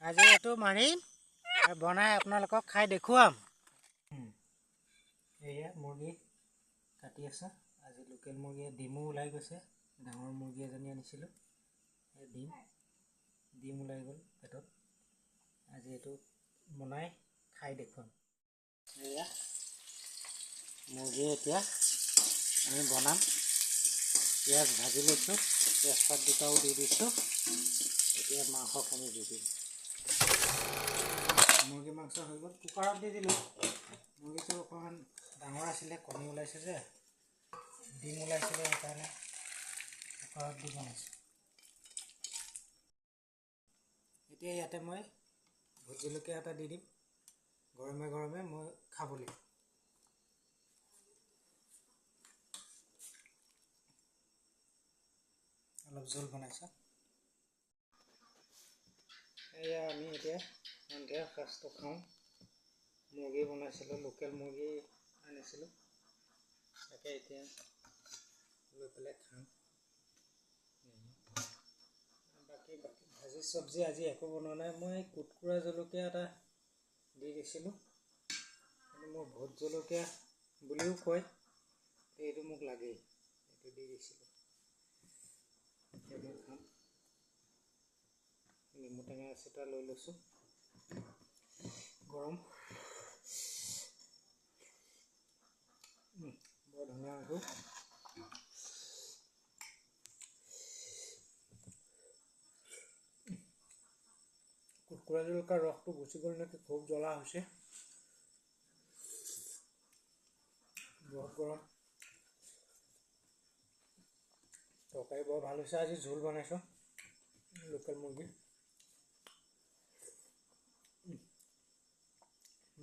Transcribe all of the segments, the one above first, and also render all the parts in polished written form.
আজি এইটো মাৰিম আৰু বনাই আপোনালোকক খাই দেখুৱাম। এয়া মুৰ্গী কাটি আছে। আজি লোকেল মুৰ্গী ডিমো ওলাই গৈছে। ডাঙৰ মুৰ্গী এজনী আনিছিলোঁ, এই ডিম ওলাই গ'ল পেটত। আজি এইটো বনাই খাই দেখুৱাম। এয়া মুৰ্গী এতিয়া আমি বনাম। পিঁয়াজ ভাজি লৈছোঁ, তেজপাত দুটাও দি দিছোঁ। এতিয়া মাংসখিনি দি দিম। মুৰ্গী মাংস হৈ গ'ল, কুকাৰত দি দিলোঁ। মুৰ্গীটো অকণমান ডাঙৰ আছিলে, কণী ওলাইছে যে ডিম ওলাইছিলে, সেইকাৰণে কুকাৰত দি বনাইছোঁ। এতিয়া ইয়াতে মই ভোট জলকীয়া এটা দি দিম, গৰমে গৰমে মই খাবলৈ। অলপ জোল বনাইছোঁ। এয়া আমি এতিয়া সন্ধিয়া সাজটো খাওঁ। মুৰ্গী বনাইছিলোঁ, লোকেল মুৰ্গী আনিছিলোঁ, তাকে এতিয়া লৈ পেলাই খাওঁ। বাকী ভাজি চব্জি আজি একো বনোৱা নাই। মই কুটকুৰা জলকীয়া এটা দি দিছিলোঁ, কিন্তু মোৰ ভোট জলকীয়া বুলিও কয়, এইটো মোক লাগেই, এইটো দি দিছিলোঁ। এতিয়া মই খাম। নেমু টেঙা এচিটা লৈ লৈছোঁ, গৰম বৰ ধুনীয়া আৰু কুটকুৰা জলকীয়াৰ ৰসটো গুচি গ'ল নেকি, খুব জ্বলা হৈছে, বহুত গৰম। তৰকাৰী বৰ ভাল হৈছে। আজি জোল বনাইছোঁ লোকেল মুৰ্গী,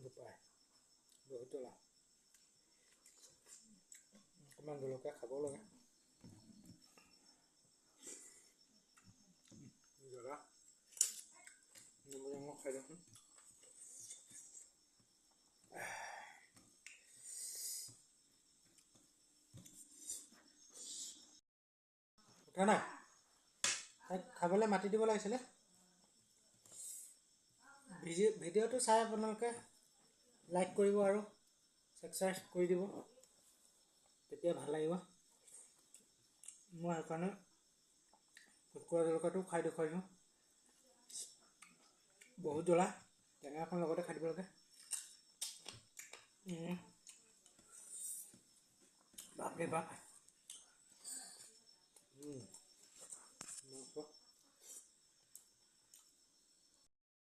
দুপাই বহুত জ্বলা। অকণমান জলকীয়া খাব লাগে, জ্বলা। নেমু টেঙা খাই দেখোন। উঠা নাই, তাইক খাবলৈ মাতি দিব লাগিছিলে। ভিডিঅ'টো চাই আপোনালোকে লাইক কৰিব আৰু ছাবস্ক্ৰাইব কৰি দিব, তেতিয়া ভাল লাগিব। মই সেইকাৰণে কুটকুৰা জলকীয়াটো খাই দেখুৱাইছোঁ। বহুত জ্বলা, টেঙা এখন লগতে খাই দিব লাগে। বাপৰে বাপ।